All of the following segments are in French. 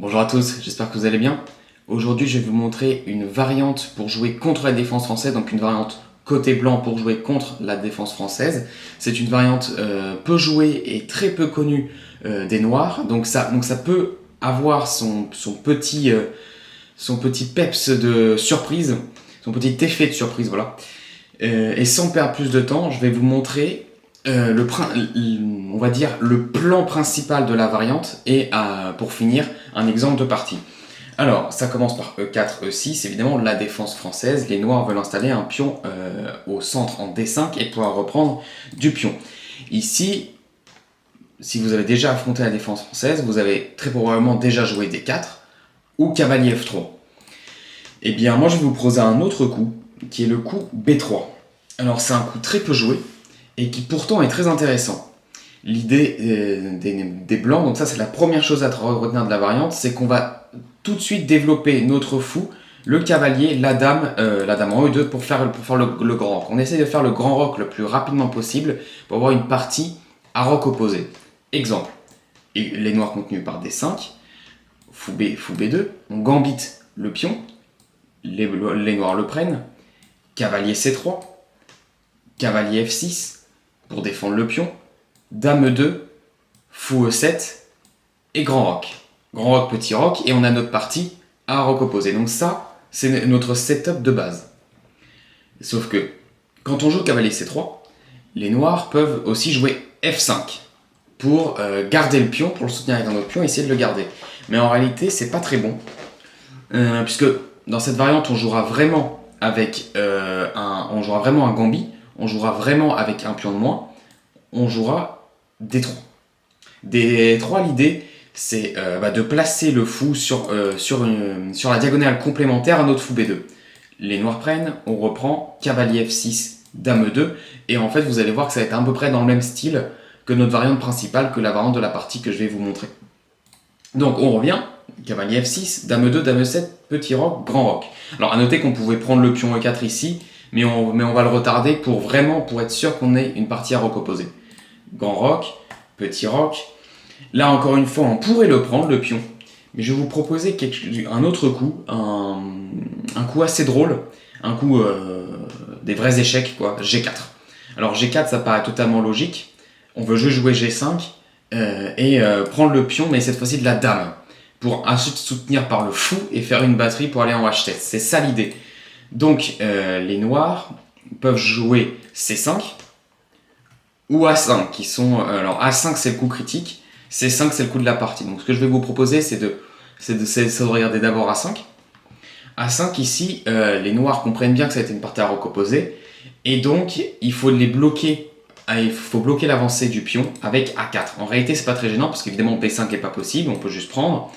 Bonjour à tous, j'espère que vous allez bien. Aujourd'hui, je vais vous montrer une variante pour jouer contre la défense française, donc une variante côté blanc pour jouer contre la défense française. C'est une variante peu jouée et très peu connue des Noirs, donc ça peut avoir son petit peps de surprise, son petit effet de surprise, voilà. Et sans perdre plus de temps, je vais vous montrer on va dire le plan principal de la variante et pour finir un exemple de partie. Alors ça commence par E4, E6, évidemment la défense française, les Noirs veulent installer un pion au centre en D5 et pouvoir reprendre du pion. Ici, si vous avez déjà affronté la défense française, vous avez très probablement déjà joué D4 ou cavalier F3. Eh bien moi je vais vous proposer un autre coup qui est le coup B3. Alors c'est un coup très peu joué et qui pourtant est très intéressant. L'idée des blancs, donc ça c'est la première chose à retenir de la variante, c'est qu'on va tout de suite développer notre fou, le cavalier, la dame en E2 pour faire le grand roc. On essaie de faire le grand roc le plus rapidement possible pour avoir une partie à roc opposé. Exemple, les noirs contenus par D5, fou B2, on gambite le pion, les noirs le prennent, cavalier C3, cavalier F6 pour défendre le pion, dame E2, fou E7 et grand roc. Grand roc, petit roc, et on a notre partie à roc opposé. Donc ça, c'est notre setup de base. Sauf que, quand on joue cavalier C3, les noirs peuvent aussi jouer F5 pour garder le pion, pour le soutenir avec un autre pion et essayer de le garder. Mais en réalité, c'est pas très bon, puisque dans cette variante, on jouera vraiment avec un gambit, on jouera vraiment avec un pion de moins, on jouera D3. D3, l'idée, c'est de placer le fou sur la diagonale complémentaire à notre fou B2. Les noirs prennent, on reprend, cavalier F6, dame E2, et en fait, vous allez voir que ça va être à peu près dans le même style que notre variante principale, que la variante de la partie que je vais vous montrer. Donc, on revient, cavalier F6, dame E2, dame E7, petit roc, grand roc. Alors, à noter qu'on pouvait prendre le pion E4 ici, mais on va le retarder pour être sûr qu'on ait une partie à roc opposé. Grand roc, petit roc. Là, encore une fois, on pourrait le prendre, le pion. Mais je vais vous proposer un autre coup, un coup assez drôle, un coup des vrais échecs, quoi, G4. Alors G4, ça paraît totalement logique. On veut juste jouer G5 et prendre le pion, mais cette fois-ci de la dame, pour ensuite soutenir par le fou et faire une batterie pour aller en H7. C'est ça l'idée. Donc les noirs peuvent jouer C5 ou A5, qui sont... alors A5 c'est le coup critique, C5 c'est le coup de la partie. Donc ce que je vais vous proposer c'est de regarder d'abord A5. A5 ici, les noirs comprennent bien que ça a été une partie à roc opposé, et donc il faut les bloquer, il faut bloquer l'avancée du pion avec A4. En réalité c'est pas très gênant parce qu'évidemment B5 n'est pas possible, on peut juste prendre.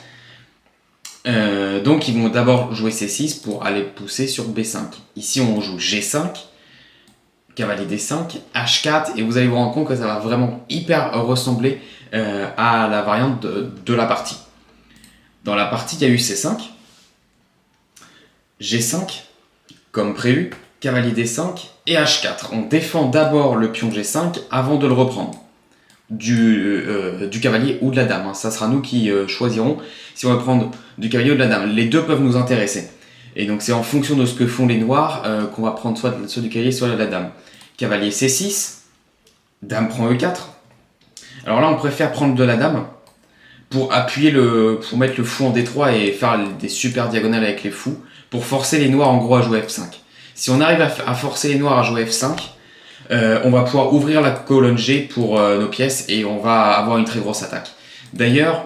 Donc ils vont d'abord jouer C6 pour aller pousser sur B5. Ici on joue G5, cavalier D5, H4, et vous allez vous rendre compte que ça va vraiment hyper ressembler à la variante de la partie. Dans la partie, il y a eu C5, G5, comme prévu, cavalier D5 et H4. On défend d'abord le pion G5 avant de le reprendre. Du cavalier ou de la dame. Ça sera nous qui choisirons si on va prendre du cavalier ou de la dame. Les deux peuvent nous intéresser. Et donc c'est en fonction de ce que font les noirs qu'on va prendre soit du cavalier, soit de la dame. Cavalier C6, dame prend E4. Alors là on préfère prendre de la dame pour pour mettre le fou en D3 et faire des super diagonales avec les fous, pour forcer les noirs en gros à jouer F5. Si on arrive à forcer les noirs à jouer F5, on va pouvoir ouvrir la colonne G pour nos pièces et on va avoir une très grosse attaque. D'ailleurs,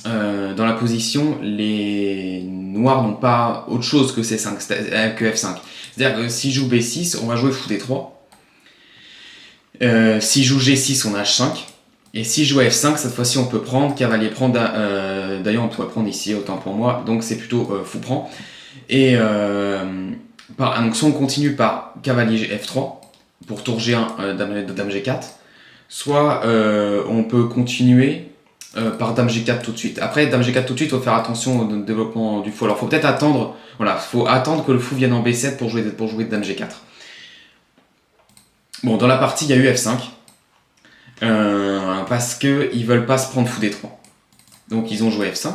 dans la position, les noirs n'ont pas autre chose que F5. C'est-à-dire que si je joue B6, on va jouer fou D3. Si je joue G6, on a H5. Et si je joue F5, cette fois-ci on peut prendre, cavalier prend, d'ailleurs on pourrait prendre ici, autant pour moi, donc c'est plutôt fou prend. Et donc soit on continue par cavalier F3 pour tour G1, dame G4, soit on peut continuer par dame G4 tout de suite. Après dame G4 tout de suite, il faut faire attention au développement du fou. Alors il faut peut-être attendre, faut attendre que le fou vienne en B7 pour jouer dame G4. Bon, dans la partie il y a eu F5. Parce qu'ils veulent pas se prendre fou D3. Donc ils ont joué F5.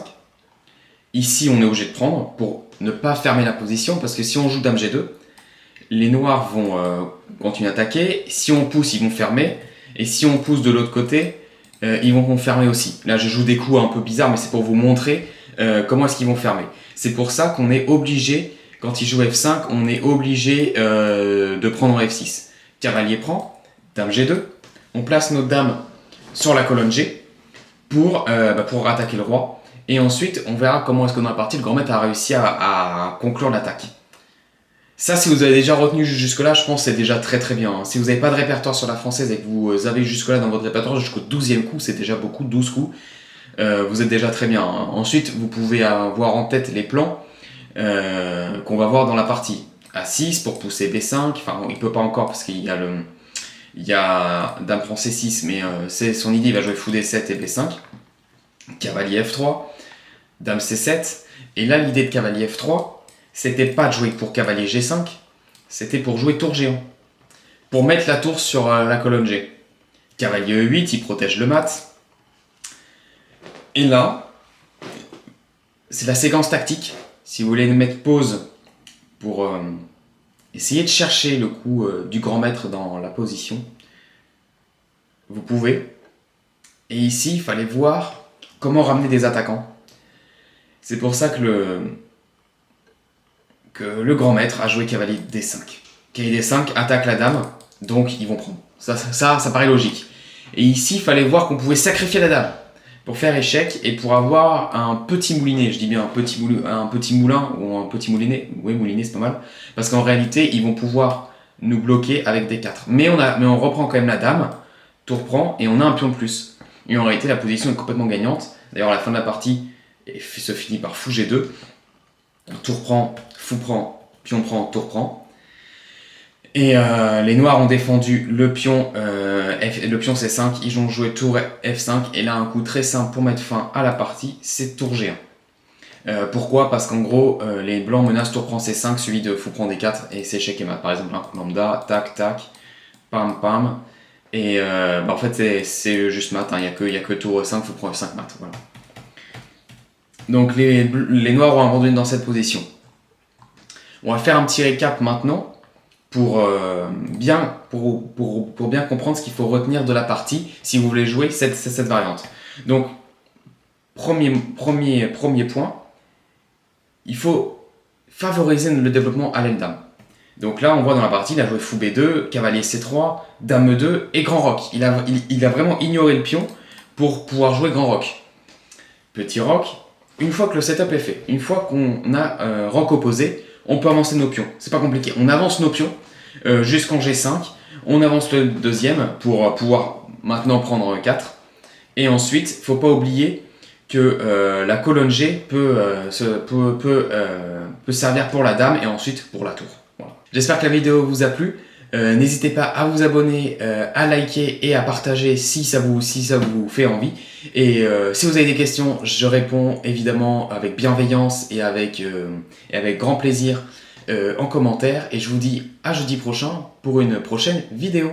Ici, on est obligé de prendre pour ne pas fermer la position, parce que si on joue Dame G2, les noirs vont continuer à attaquer. Si on pousse, ils vont fermer. Et si on pousse de l'autre côté, ils vont fermer aussi. Là, je joue des coups un peu bizarres, mais c'est pour vous montrer comment est-ce qu'ils vont fermer. C'est pour ça qu'on est obligé, quand ils jouent F5, on est obligé de prendre F6. Cavalier prend, Dame G2. On place notre dame sur la colonne G pour attaquer le roi. Et ensuite, on verra comment est-ce que dans la partie, le grand maître a réussi à conclure l'attaque. Ça, si vous avez déjà retenu jusque-là, je pense que c'est déjà très très bien. Hein. Si vous n'avez pas de répertoire sur la française et que vous avez jusque-là dans votre répertoire jusqu'au 12e coup, c'est déjà beaucoup, 12 coups, vous êtes déjà très bien. Hein. Ensuite, vous pouvez avoir en tête les plans qu'on va voir dans la partie. A6 pour pousser B5, enfin il ne peut pas encore parce qu'il y a Dame prend C6, mais c'est son idée, il va jouer Fou D7 et B5. Cavalier F3, Dame C7, et là l'idée de Cavalier F3, c'était pas de jouer pour cavalier G5, c'était pour jouer tour géant. Pour mettre la tour sur la colonne G. Cavalier E8, il protège le mat. Et là, c'est la séquence tactique. Si vous voulez mettre pause pour essayer de chercher le coup du grand maître dans la position, vous pouvez. Et ici, il fallait voir comment ramener des attaquants. C'est pour ça que le grand maître a joué cavalier D5. Cavalier D5 attaque la dame, donc ils vont prendre. Ça paraît logique. Et ici, il fallait voir qu'on pouvait sacrifier la dame pour faire échec et pour avoir un petit moulinet. Je dis bien un petit moulin ou un petit moulinet. Oui, moulinet, c'est pas mal. Parce qu'en réalité, ils vont pouvoir nous bloquer avec D4. Mais on reprend quand même la dame, tour prend, et on a un pion de plus. Et en réalité, la position est complètement gagnante. D'ailleurs, à la fin de la partie, se finit par Fou G2. Tour prend, Fou prend, pion prend, tour prend. Et les noirs ont défendu le pion C5, ils ont joué tour F5, et là un coup très simple pour mettre fin à la partie, c'est tour G1. Pourquoi? Parce qu'en gros, les blancs menacent tour prend C5, suivi de Fou prend D4, et c'est échec et mat. Par exemple, un coup lambda, tac, tac, pam, pam, et en fait c'est juste mat, il n'y a que tour E5, Fou prend F5 mat, voilà. Donc les noirs ont abandonné dans cette position. On va faire un petit récap maintenant pour bien comprendre ce qu'il faut retenir de la partie si vous voulez jouer cette variante. Donc premier point, il faut favoriser le développement à l'aile dame. Donc là on voit dans la partie, il a joué Fou B2, cavalier C3, Dame E2 et grand roc. Il a vraiment ignoré le pion pour pouvoir jouer grand roc. Petit roc. Une fois que le setup est fait, une fois qu'on a roc opposé, on peut avancer nos pions. C'est pas compliqué. On avance nos pions jusqu'en G5. On avance le deuxième pour pouvoir maintenant prendre 4. Et ensuite, il ne faut pas oublier que la colonne G peut servir pour la dame et ensuite pour la tour. Voilà. J'espère que la vidéo vous a plu. N'hésitez pas à vous abonner, à liker et à partager si ça vous fait envie. Et si vous avez des questions, je réponds évidemment avec bienveillance et avec grand plaisir en commentaire. Et je vous dis à jeudi prochain pour une prochaine vidéo.